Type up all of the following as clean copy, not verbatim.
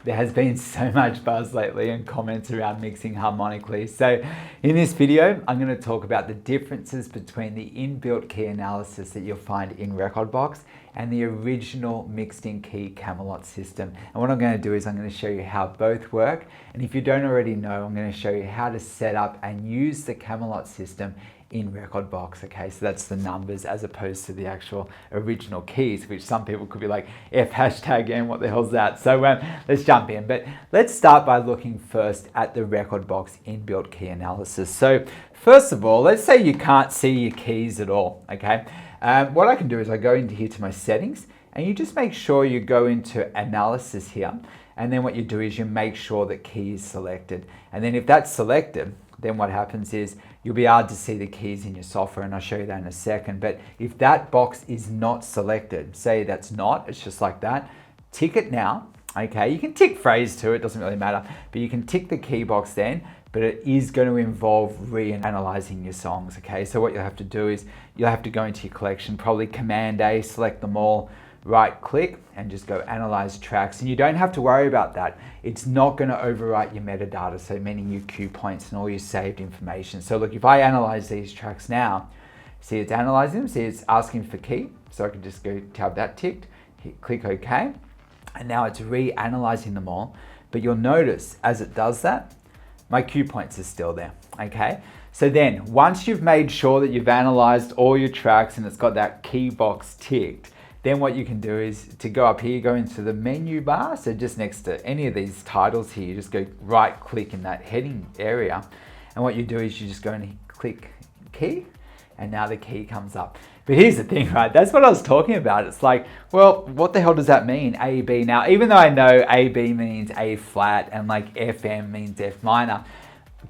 There has been so much buzz lately and comments around mixing harmonically. So in this video, I'm going to talk about the differences between the inbuilt key analysis that you'll find in Rekordbox and the original mixed in key camelot system. And what I'm going to do is I'm going to show you how both work. And if you don't already know, I'm going to show you how to set up and use the camelot system in Rekordbox. Okay, so that's the numbers as opposed to the actual original keys, which some people could be like, F hashtag and what the hell's that? So let's jump in. But let's start by looking first at the Rekordbox inbuilt key analysis. So first of all, let's say you can't see your keys at all. Okay, what I can do is I go into here to my settings, and you just make sure you go into analysis here. And then what you do is you make sure that key is selected. And then if that's selected, then what happens is you'll be able to see the keys in your software, and I'll show you that in a second. But if that box is not selected, say that's not, it's just like that, tick it now. Okay, you can tick phrase too, it doesn't really matter, but you can tick the key box then, but it is going to involve re-analyzing your songs. Okay, so what you'll have to do is you'll have to go into your collection, probably Command A, select them all, right click and just go analyze tracks, and you don't have to worry about that. It's not going to overwrite your metadata, so meaning your cue points and all your saved information. So look, if I analyze these tracks now, see it's analyzing them, see it's asking for key, so I can just go tab that ticked, click OK, and now it's re-analyzing them all. But you'll notice as it does that, my cue points are still there. Okay, so then once you've made sure that you've analyzed all your tracks and it's got that key box ticked, then what you can do is to go up here, go into the menu bar. So just next to any of these titles here, you just go right click in that heading area. And what you do is you just go and click key, and now the key comes up. But here's the thing, right? That's what I was talking about. It's like, well, what the hell does that mean? A, B. Now, even though I know A, B means A flat and like FM means F minor,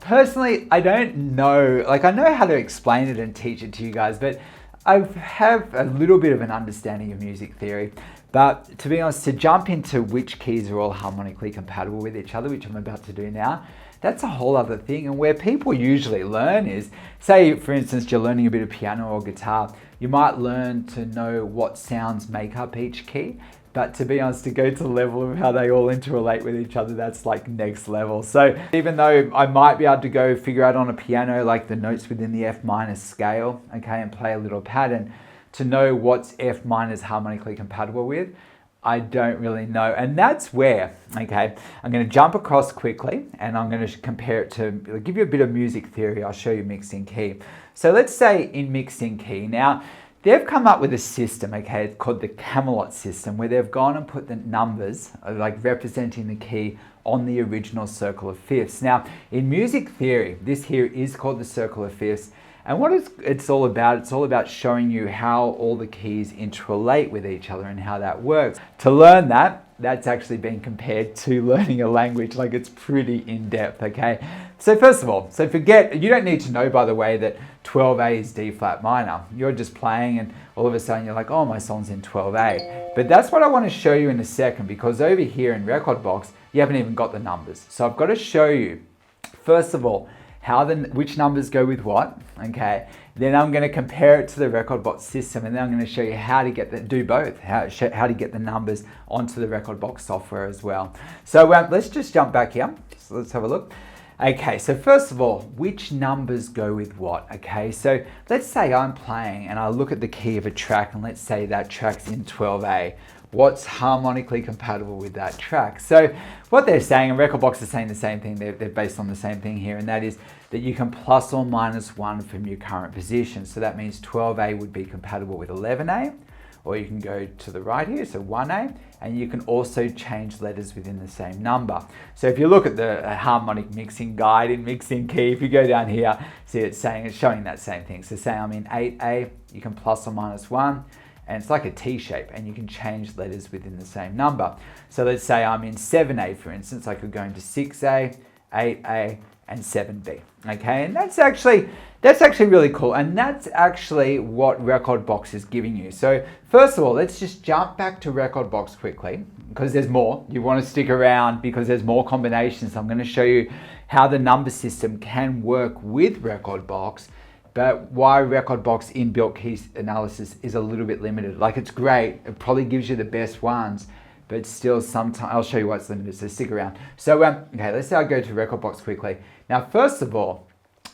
personally, I don't know. Like, I know how to explain it and teach it to you guys, but I have a little bit of an understanding of music theory, but to be honest, to jump into which keys are all harmonically compatible with each other, which I'm about to do now, that's a whole other thing. And where people usually learn is, say for instance, you're learning a bit of piano or guitar, you might learn to know what sounds make up each key. But to be honest, to go to the level of how they all interrelate with each other, that's like next level. So even though I might be able to go figure out on a piano, like the notes within the F minor scale, okay, and play a little pattern, to know what's F minor is harmonically compatible with, I don't really know. And that's where, okay, I'm going to jump across quickly and I'm going to compare it to, give you a bit of music theory. I'll show you mixed in key. So let's say in mixed in key. Now, they've come up with a system, okay, it's called the camelot system, where they've gone and put the numbers, like representing the key, on the original circle of fifths. Now, in music theory, this here is called the circle of fifths. And what it's all about showing you how all the keys interrelate with each other and how that works. To learn that, that's actually been compared to learning a language. Like, it's pretty in-depth, okay? So first of all, you don't need to know, by the way, that 12A is D flat minor. You're just playing and all of a sudden you're like, oh, my song's in 12A. But that's what I want to show you in a second, because over here in Rekordbox, you haven't even got the numbers. So I've got to show you, first of all, which numbers go with what, okay? Then I'm going to compare it to the Rekordbox system, and then I'm going to show you how to do both, how to get the numbers onto the Rekordbox software as well. So let's just jump back here. So let's have a look. Okay, so first of all, which numbers go with what? Okay, so let's say I'm playing and I look at the key of a track, and let's say that track's in 12A. What's harmonically compatible with that track? So what they're saying, and Rekordbox is saying the same thing, they're based on the same thing here, and that is that you can plus or minus 1 from your current position. So that means 12A would be compatible with 11A, or you can go to the right here, so 1A, and you can also change letters within the same number. So if you look at the harmonic mixing guide in mixing key, if you go down here, see it's showing that same thing. So say I'm in 8A, you can plus or minus 1, and it's like a T shape, and you can change letters within the same number. So let's say I'm in 7A, for instance, I could go into 6A, 8A, and 7B, okay? And that's actually really cool, and that's actually what Rekordbox is giving you. So first of all, let's just jump back to Rekordbox quickly, because there's more. You want to stick around because there's more combinations. I'm going to show you how the number system can work with Rekordbox, but why Rekordbox inbuilt key analysis is a little bit limited. Like, it's great, it probably gives you the best ones, but still sometimes, I'll show you what's limited, so stick around. So, okay, let's say I go to Rekordbox quickly. Now, first of all,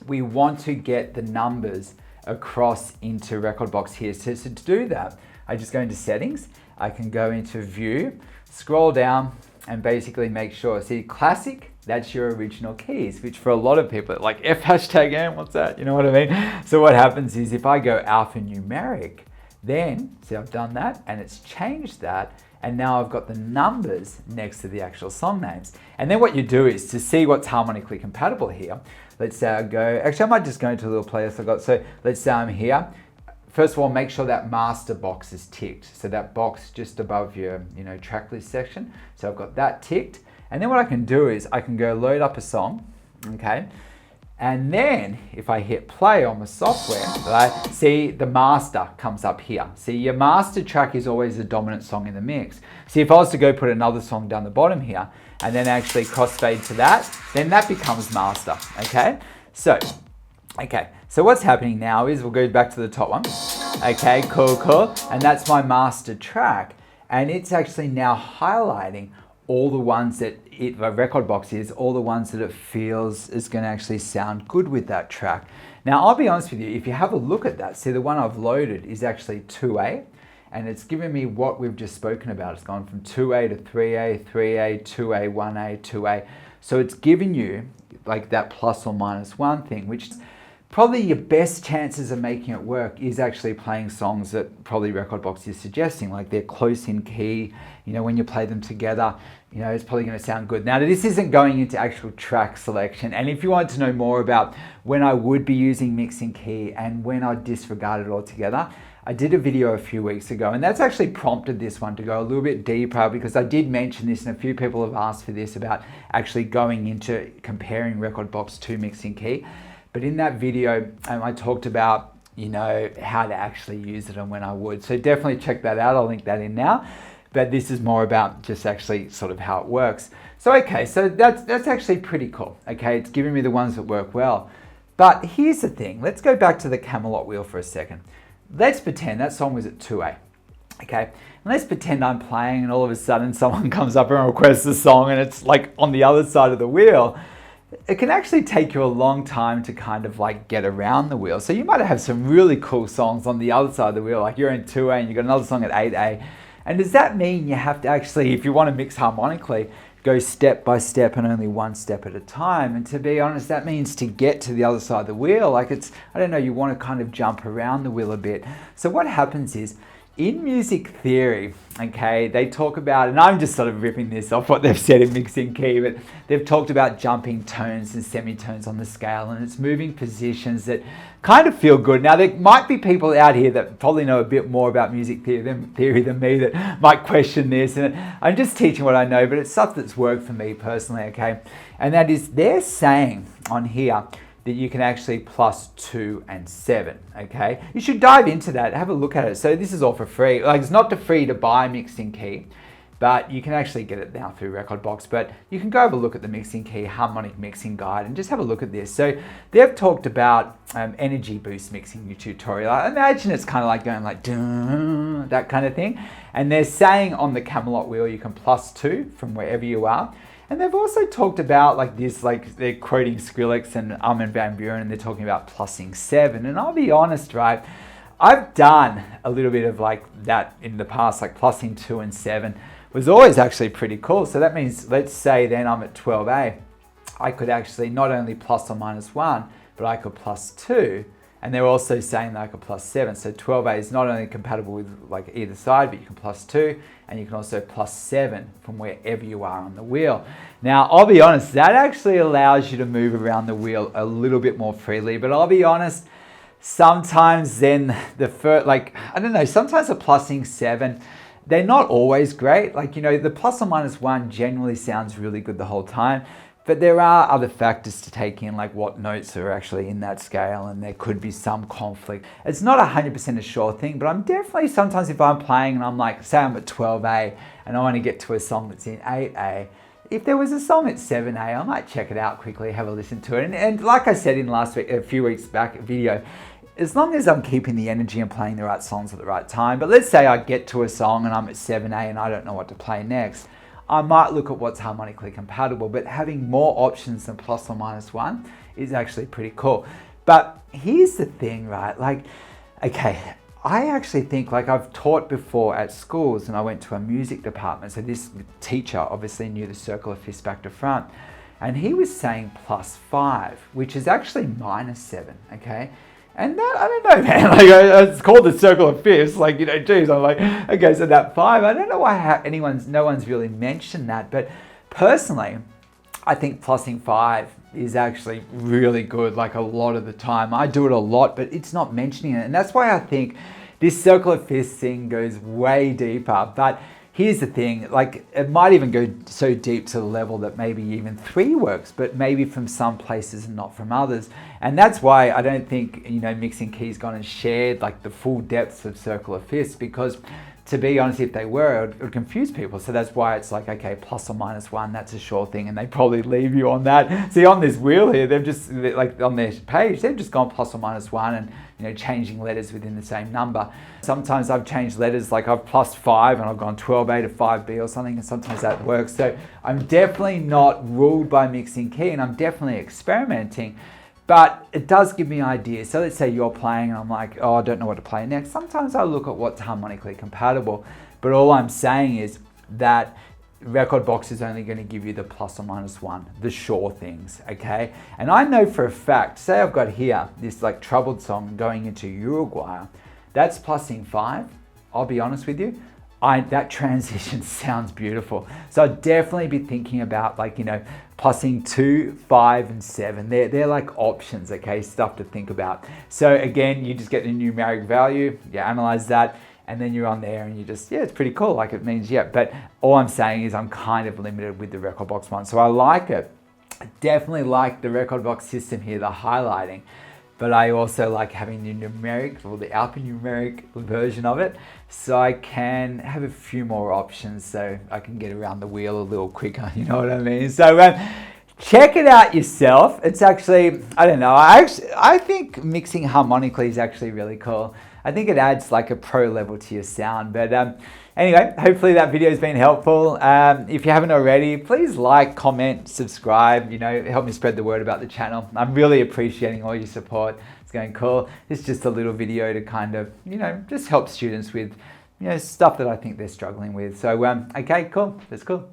we want to get the numbers across into Rekordbox here. So to do that, I just go into settings, I can go into view, scroll down, and basically make sure, see classic, that's your original keys, which for a lot of people, like F#N, what's that? You know what I mean? So what happens is if I go alphanumeric, then, see I've done that and it's changed that, and now I've got the numbers next to the actual song names. And then what you do is to see what's harmonically compatible here, let's say I go, actually I might just go into a little playlist I've got. So let's say I'm here. First of all, make sure that master box is ticked. So that box just above your track list section. So I've got that ticked. And then what I can do is I can go load up a song, okay? And then if I hit play on the software, right, see the master comes up here. See, your master track is always the dominant song in the mix. See, if I was to go put another song down the bottom here and then actually crossfade to that, then that becomes master, okay? So what's happening now is we'll go back to the top one. Okay, cool. And that's my master track. And it's actually now highlighting all the ones that Rekordbox is, all the ones that it feels is going to actually sound good with that track. Now, I'll be honest with you, if you have a look at that, see the one I've loaded is actually 2A, and it's given me what we've just spoken about. It's gone from 2A to 3A, 3A, 2A, 1A, 2A. So it's giving you like that plus or minus one thing, which probably your best chances of making it work is actually playing songs that probably Rekordbox is suggesting, like they're close in key, when you play them together, it's probably going to sound good. Now, this isn't going into actual track selection, and if you want to know more about when I would be using mixing key and when I disregard it altogether, I did a video a few weeks ago, and that's actually prompted this one to go a little bit deeper, because I did mention this and a few people have asked for this about actually going into comparing Rekordbox to mixing key. But in that video, I talked about, how to actually use it and when I would. So definitely check that out. I'll link that in now. But this is more about just actually sort of how it works. So, okay, so that's actually pretty cool. Okay, it's giving me the ones that work well. But here's the thing. Let's go back to the Camelot wheel for a second. Let's pretend that song was at 2A. Okay, and let's pretend I'm playing and all of a sudden someone comes up and requests a song and it's like on the other side of the wheel. It can actually take you a long time to kind of like get around the wheel. So you might have some really cool songs on the other side of the wheel, like you're in 2A and you've got another song at 8A. And does that mean you have to actually, if you want to mix harmonically, go step by step and only one step at a time? And to be honest, that means to get to the other side of the wheel, like you want to kind of jump around the wheel a bit. So what happens is, in music theory, okay, they talk about, and I'm just sort of ripping this off what they've said in mixing key, but they've talked about jumping tones and semitones on the scale, and it's moving positions that kind of feel good. Now, there might be people out here that probably know a bit more about music theory than me that might question this, and I'm just teaching what I know, but it's stuff that's worked for me personally, okay? And that is, they're saying on here that you can actually plus 2 and 7, okay? You should dive into that, have a look at it. So this is all for free. Like, it's not free to buy mixing key, but you can actually get it now through Rekordbox. But you can go have a look at the mixing key harmonic mixing guide and just have a look at this. So they've talked about energy boost mixing tutorial. I imagine it's kind of like going like dun, that kind of thing. And they're saying on the Camelot wheel you can plus 2 from wherever you are. And they've also talked about like this, like they're quoting Skrillex and Armin van Buuren, and they're talking about plussing 7. And I'll be honest, right? I've done a little bit of like that in the past, like plussing 2 and 7 was always actually pretty cool. So that means, let's say then I'm at 12A, I could actually not only plus or minus 1, but I could plus 2. And they're also saying that I could plus 7. So 12A is not only compatible with like either side, but you can plus 2, and you can also plus 7 from wherever you are on the wheel. Now, I'll be honest, that actually allows you to move around the wheel a little bit more freely. But I'll be honest, sometimes then sometimes the plussing 7, they're not always great. Like, the plus or minus 1 generally sounds really good the whole time. But there are other factors to take in, like what notes are actually in that scale, and there could be some conflict. It's not 100% a sure thing, but I'm definitely sometimes if I'm playing and I'm like, say I'm at 12A and I want to get to a song that's in 8A, if there was a song at 7A, I might check it out quickly, have a listen to it. And like I said in last week, a few weeks back video, as long as I'm keeping the energy and playing the right songs at the right time. But let's say I get to a song and I'm at 7A and I don't know what to play next. I might look at what's harmonically compatible, but having more options than plus or minus one is actually pretty cool. But here's the thing, right? Like, okay, I actually think, like, I've taught before at schools and I went to a music department. So this teacher obviously knew the circle of fifths back to front. And he was saying +5, which is actually -7, okay? And that, I don't know, man, like, it's called the circle of fifths, like, you know, geez, I'm like, okay, so that 5, I don't know why no one's really mentioned that, but personally, I think plussing 5 is actually really good, like a lot of the time. I do it a lot, but it's not mentioning it, and that's why I think this circle of fifths thing goes way deeper. But here's the thing, like, it might even go so deep to the level that maybe even 3 works, but maybe from some places and not from others. And that's why I don't think, you know, Mixing Keys gone and shared like the full depths of circle of fifths, because to be honest, if they were, it would confuse people. So that's why it's like, okay, plus or minus 1, that's a sure thing. And they probably leave you on that. See, on this wheel here, they've just, like on their page, they've just gone plus or minus 1 and, you know, changing letters within the same number. Sometimes I've changed letters, like I've +5 and I've gone 12A to 5B or something, and sometimes that works. So I'm definitely not ruled by Mixing Key, and I'm definitely experimenting. But it does give me ideas. So let's say you're playing and I'm like, oh, I don't know what to play next. Sometimes I look at what's harmonically compatible, but all I'm saying is that Rekordbox is only going to give you the plus or minus 1, the sure things, okay? And I know for a fact, say I've got here this like troubled song going into Uruguay, that's plussing 5. I'll be honest with you, that transition sounds beautiful. So I'd definitely be thinking about, like, you know, plussing 2, 5, and 7. They're like options, okay, stuff to think about. So again, you just get the numeric value, you analyze that, and then you're on there and you just, yeah, it's pretty cool. Like, it means, yeah, but all I'm saying is I'm kind of limited with the Rekordbox one. So I like it. I definitely like the Rekordbox system here, the highlighting. But I also like having the numeric, or the alphanumeric version of it, so I can have a few more options, so I can get around the wheel a little quicker, you know what I mean? So check it out yourself. It's actually, I don't know, I think mixing harmonically is actually really cool. I think it adds like a pro level to your sound. But anyway, hopefully that video has been helpful. If you haven't already, please like, comment, subscribe, you know, help me spread the word about the channel. I'm really appreciating all your support. It's going cool. It's just a little video to kind of, you know, just help students with, you know, stuff that I think they're struggling with. So, okay, cool. That's cool.